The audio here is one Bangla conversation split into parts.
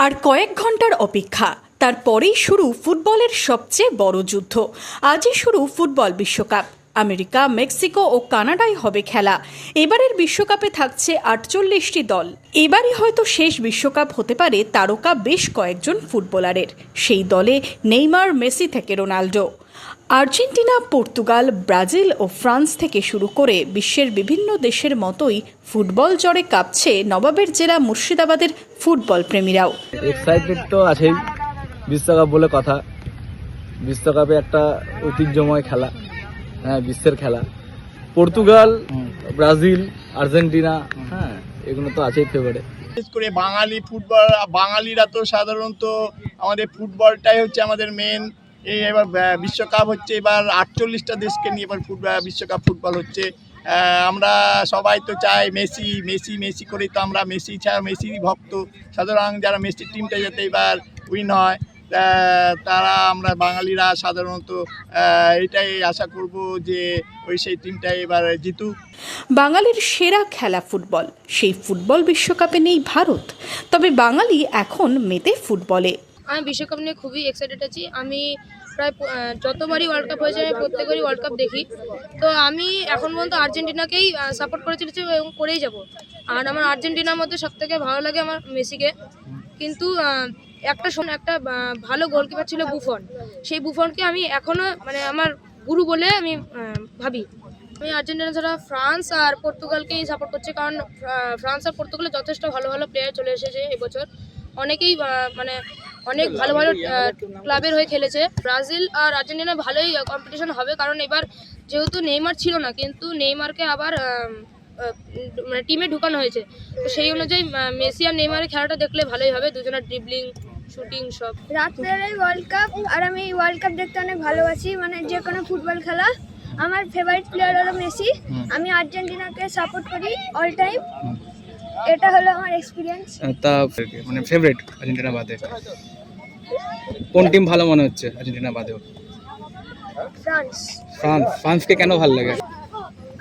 আর কয়েক ঘন্টার অপেক্ষা, তারপরেই শুরু ফুটবলের সবচেয়ে বড় যুদ্ধ। আজই শুরু ফুটবল বিশ্বকাপ। আমেরিকা, মেক্সিকো ও কানাডায় হবে খেলা। এবারের বিশ্বকাপে থাকছে ৪৮টি দল। এবারই হয়তো শেষ বিশ্বকাপ হতে পারে তারকা বেশ কয়েকজন ফুটবলারের। সেই দলে নেইমার, মেসি থেকে রোনাল্ডো। আর্জেন্টিনা, পর্তুগাল, ব্রাজিল ও ফ্রান্স থেকে শুরু করে বিশ্বের বিভিন্ন দেশের মতোই ফুটবল জ্বরে কাঁপছে নবাবের জেলা মুর্শিদাবাদের ফুটবল প্রেমীরাও। এক্সাইটেড তো আছেই, বিশ্বকাপ বলে কথা। বিশ্বকাপে একটা ঐতিহ্যময় খেলা, হ্যাঁ, বিশ্বের খেলা। পর্তুগাল, ব্রাজিল, আর্জেন্টিনা, হ্যাঁ, এগুলো তো আছেই ফেভারিট। বিশেষ করে বাঙালি ফুটবল, বাঙালিরা তো সাধারণত আমাদের ফুটবলটাই হচ্ছে আমাদের মেন। এই এবার বিশ্বকাপ হচ্ছে, এবার 48টা দেশকে নিয়ে এবার বিশ্বকাপ ফুটবল হচ্ছে। আমরা সবাই তো চাই মেসি মেসি মেসি করেই তো আমরা মেসি ছাড়া মেসি ভক্ত। সুতরাং যারা মেসির টিমটা যাতে এবার উইন হয়, তারা আমরা বাঙালিরা সাধারণত এটাই আশা করব যে সেই টিমটাই এবার জিতুক। বাঙালির সেরা খেলা ফুটবল, সেই ফুটবল বিশ্বকাপে নেই ভারত, তবে বাঙালি এখন মেতে ফুটবলে। আমি বিশ্বকাপ নিয়ে খুবই এক্সাইটেড আছি। আমি প্রায় যতবারই ওয়ার্ল্ড কাপ হয়েছে আমি প্রত্যেকবারই ওয়ার্ল্ড কাপ দেখি। তো আমি এখন পর্যন্ত আর্জেন্টিনাকেই সাপোর্ট করে চলেছি এবং করেই যাব। আর আমার আর্জেন্টিনার মধ্যে সবথেকে ভালো লাগে আমার মেসিকে। কিন্তু একটা ভালো গোলকিপার ছিল বুফন। সেই বুফনকে আমি এখনও আমার গুরু বলে আমি ভাবি। আমি আর্জেন্টিনা ছাড়া ফ্রান্স আর পর্তুগালকেই সাপোর্ট করছি, কারণ ফ্রান্স আর পর্তুগালে যথেষ্ট ভালো ভালো প্লেয়ার চলে এসেছে এবছর। অনেকেই অনেক ভালো ভালো ক্লাবের হয়ে খেলেছে। ব্রাজিল আর আর্জেন্টিনা ভালোই কম্পিটিশন হবে, কারণ এবার যেহেতু নেইমার ছিল না, কিন্তু নেইমারকে আবার টিমে ঢুকানো হয়েছে। তো সেই অনুযায়ী মেসি আর নেইমারের খেলাটা দেখলে ভালোই হবে, দুজনের ড্রিবলিং, শুটিং সব। রাত্রের ওয়ার্ল্ড কাপ, আর আমি ওয়ার্ল্ড কাপ দেখতে অনেক ভালোবাসি। যে কোনো ফুটবল খেলা আমার ফেভারিট প্লেয়ার হলো মেসি। আমি আর্জেন্টিনাকে সাপোর্ট করি অল টাইম। এটা হলো আমার এক্সপিরিয়েন্স। তা ফেভারিট আর্জেন্টিনা বাদে কোন টিম ভালো মনে হচ্ছে আর্জেন্টিনা বাদেও? ফ্রান্সকে কেন ভালো লাগে?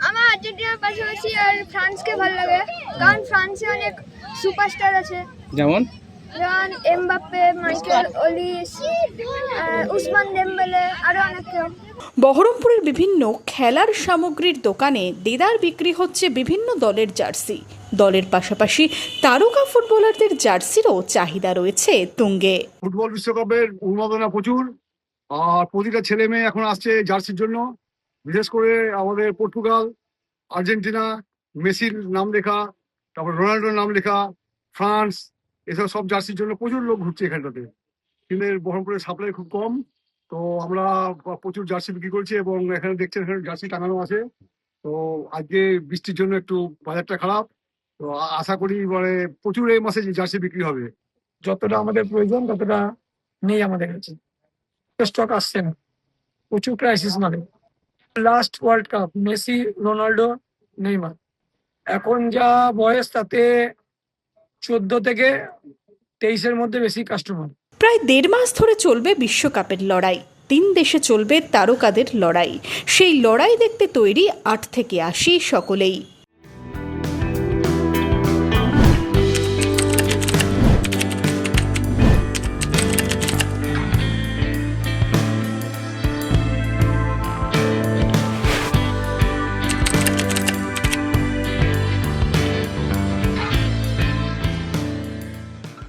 আমার আর্জেন্টিনার পাশাপাশি আর ফ্রান্সকে ভালো লাগে, কারণ ফ্রান্সে অনেক সুপারস্টার আছে, যেমন এমবাপ্পে, মাইকেল ওলিস, উসমান দেমবেলে, আরো অনেক কেউ। বহরমপুরের বিভিন্ন খেলার সামগ্রীর দোকানে দেদার বিক্রি হচ্ছে বিভিন্ন দলের জার্সি। দলের পাশাপাশি তারকা ফুটবলারদের জার্সিরও চাহিদা রয়েছে তুঙ্গে। ফুটবল বিশ্বকাপের উন্মাদনা প্রচুর, আর প্রতিটা ছেলে মেয়ে এখন আসছে জার্সির জন্য। বিশেষ করে আমাদের পর্তুগাল, আর্জেন্টিনা, মেসির নাম লেখা, তারপর রোনাল্ডোর নাম লেখা, ফ্রান্স, এসব সব জার্সির জন্য প্রচুর লোক ঘুরছে এখানটাতে। কিন্তু বহরমপুরের সাপ্লাই খুব কম, তো আমরা প্রচুর জার্সি বিক্রি করছি। এবং এখানে দেখছেন, এখানে জার্সি টাঙানো আছে। তো আজকে বৃষ্টির জন্য একটু বাজারটা খারাপ, তো আশা করি প্রচুর এই মাসে জার্সি বিক্রি হবে। যতটা আমাদের প্রয়োজন ততটা নেই আমাদের কাছে, স্টক আসছে না, প্রচুর crisis. Last world cup Messi, Ronaldo, Neymar, এখন যা বয়স তাতে 14 থেকে 23-এর মধ্যে বেশি কাস্টমার। প্রায় 1.5 মাস ধরে চলবে বিশ্বকাপের লড়াই। 3 দেশে চলবে তারকাদের লড়াই। সেই লড়াই দেখতে তৈরি 8 থেকে 80 সকলেই।